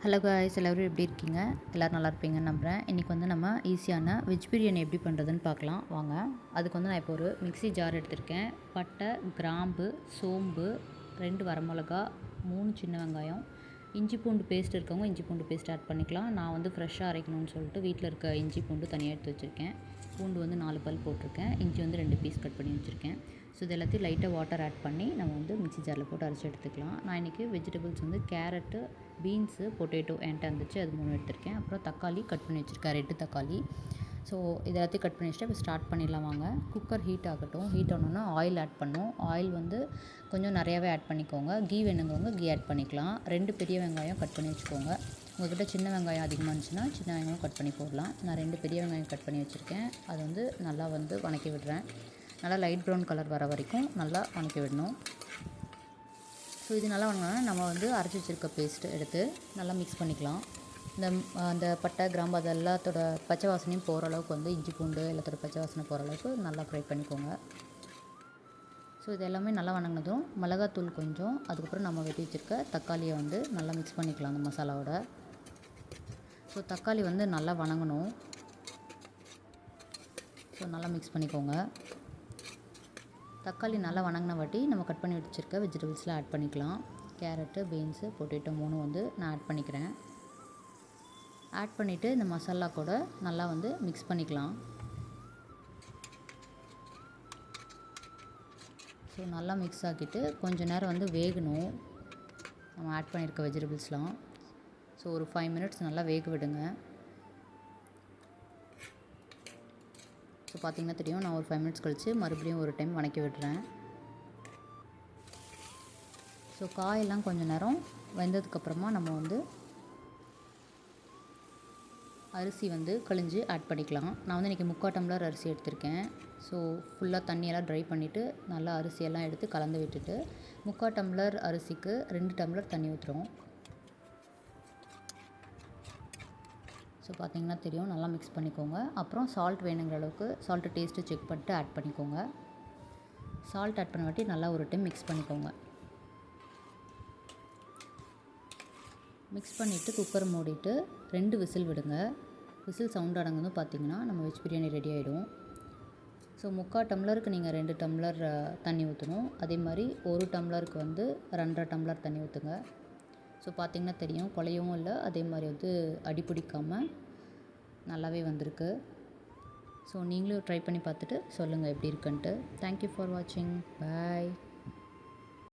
Hello guys, எல்லோரும் எப்படி இருக்கீங்க? எல்லோரும் நல்லா இருப்பீங்கன்னு நம்புகிறேன். இன்றைக்கி வந்து நம்ம ஈஸியான வெஜ் பிரியாணி எப்படி பண்ணுறதுன்னு பார்க்கலாம் வாங்க. அதுக்கு வந்து நான் இப்போ ஒரு மிக்ஸி ஜார் எடுத்திருக்கேன். பட்டை, கிராம்பு, சோம்பு, 2 வரமிளகா, 3 சின்ன வெங்காயம், இஞ்சி பூண்டு பேஸ்ட் இருக்கவங்க இஞ்சி பூண்டு பேஸ்ட் ஆட் பண்ணிக்கலாம். நான் வந்து ஃப்ரெஷ்ஷாக அரைக்கணும்னு சொல்லிட்டு வீட்டில் இருக்க இஞ்சி பூண்டு தனியாக எடுத்து வச்சுருக்கேன். பூண்டு வந்து 4 பல் போட்டிருக்கேன். இஞ்சி வந்து 2 பீஸ் கட் பண்ணி வச்சுருக்கேன். ஸோ இது எல்லாத்தையும் லைட்டாக வாட்டர் ஆட் பண்ணி நம்ம வந்து மிக்ஸி ஜாரில் போட்டு அரைச்சி எடுத்துக்கலாம். நான் இன்றைக்கி வெஜிடபிள்ஸ் வந்து கேரட்டு, பீன்ஸு, பொட்டேட்டோ என்கிட்ட இருந்துச்சு, அது 3 எடுத்திருக்கேன். அப்புறம் தக்காளி கட் பண்ணி வச்சுருக்கேன், 2 தக்காளி. ஸோ இது எல்லாத்தையும் கட் பண்ணி வச்சுட்டு இப்போ ஸ்டார்ட் பண்ணிடலாம் வாங்க. குக்கர் ஹீட் ஆகட்டும். ஹீட் ஆனோன்னா ஆயில் ஆட் பண்ணணும். ஆயில் வந்து கொஞ்சம் நிறையாவே ஆட் பண்ணிக்கோங்க. கீ வேணுங்கிறவங்க கீ ஆட் பண்ணிக்கலாம். 2 பெரிய வெங்காயம் கட் பண்ணி வச்சுக்கோங்க. உங்கள்கிட்ட சின்ன வெங்காயம் அதிகமாக இருந்துச்சுன்னா சின்ன வெங்காயம் கட் பண்ணி போடலாம். நான் 2 பெரிய வெங்காயம் கட் பண்ணி வச்சுருக்கேன். அது வந்து நல்லா வந்து வதக்கி விடுறேன். நல்லா லைட் ப்ரௌன் கலர் வர வரைக்கும் நல்லா வதக்கி விடணும். ஸோ இது நல்லா வதங்கினா நம்ம வந்து அரைச்சி வச்சுருக்க பேஸ்ட்டு எடுத்து நல்லா மிக்ஸ் பண்ணிக்கலாம். அந்த பட்டை, கிராம்பு அது எல்லாத்தோட பச்சை வாசனையும் போகிற அளவுக்கு வந்து இஞ்சி பூண்டு எல்லாத்தோட பச்சை வாசனை போகிற அளவுக்கு நல்லா ஃப்ரை பண்ணிக்கோங்க. ஸோ இது எல்லாமே நல்லா வதங்கினதும் மிளகாத்தூள் கொஞ்சம், அதுக்கப்புறம் நம்ம வெட்டி வச்சுருக்க தக்காளியை வந்து நல்லா மிக்ஸ் பண்ணிக்கலாம் அந்த மசாலாவோட. ஸோ தக்காளி வந்து நல்லா வதங்கணும். ஸோ நல்லா மிக்ஸ் பண்ணிக்கோங்க. தக்காளி நல்லா வதங்கின வாட்டி நம்ம கட் பண்ணி வச்சுருக்க வெஜிடபிள்ஸ்லாம் ஆட் பண்ணிக்கலாம். கேரட்டு, பீன்ஸு, பொட்டேட்டோ 3 வந்து நான் ஆட் பண்ணிக்கிறேன். ஆட் பண்ணிவிட்டு இந்த மசாலா கூட நல்லா வந்து மிக்ஸ் பண்ணிக்கலாம். ஸோ நல்லா மிக்ஸ் ஆக்கிட்டு கொஞ்சம் நேரம் வந்து வேகணும் நம்ம ஆட் பண்ணியிருக்க வெஜிடபிள்ஸ்லாம். ஸோ ஒரு 5 மினிட்ஸ் நல்லா வேக விடுங்க. ஸோ பார்த்திங்கன்னா தெரியும், நான் ஒரு 5 மினிட்ஸ் கழித்து மறுபடியும் ஒரு டைம் வதக்கி விடுறேன். ஸோ காயெல்லாம் கொஞ்சம் நேரம் வெந்ததுக்கப்புறமா நம்ம வந்து அரிசி வந்து கழிஞ்சு ஆட் பண்ணிக்கலாம். நான் வந்து இன்றைக்கி 3/4 டம்ளர் அரிசி எடுத்திருக்கேன். ஸோ ஃபுல்லாக தண்ணியெல்லாம் ட்ரை பண்ணிவிட்டு நல்லா அரிசியெல்லாம் எடுத்து கலந்து விட்டுட்டு 3/4 டம்ளர் அரிசிக்கு 2 டம்ளர் தண்ணி ஊற்றுறோம். ஸோ பார்த்திங்கன்னா தெரியும், நல்லா மிக்ஸ் பண்ணிக்கோங்க. அப்புறம் சால்ட் வேணுங்கிற அளவுக்கு சால்ட்டு டேஸ்ட்டு செக் பண்ணிட்டு ஆட் பண்ணிக்கோங்க. சால்ட் ஆட் பண்ண வாட்டி நல்லா ஒரு டைம் மிக்ஸ் பண்ணிக்கோங்க. மிக்ஸ் பண்ணிவிட்டு குக்கர் மூடிட்டு 2 விசில் விடுங்க. விசில் சவுண்ட் அடங்குன்னு பார்த்திங்கன்னா நம்ம வெஜ் பிரியாணி ரெடி ஆகிடும். ஸோ 3/4 டம்ளருக்கு நீங்கள் 2 டம்ளர் தண்ணி ஊற்றணும். அதே மாதிரி 1 டம்ளருக்கு வந்து 2.5 டம்ளர் தண்ணி ஊற்றுங்க. ஸோ பார்த்திங்கன்னா தெரியும், குழையவும் இல்லை, அதே மாதிரி வந்து அடி பிடிக்காமல் நல்லாவே வந்திருக்கு. ஸோ நீங்களும் ட்ரை பண்ணி பார்த்துட்டு சொல்லுங்கள் எப்படி இருக்குன்ட்டு. தேங்க்யூ ஃபார் வாட்சிங். பாய்.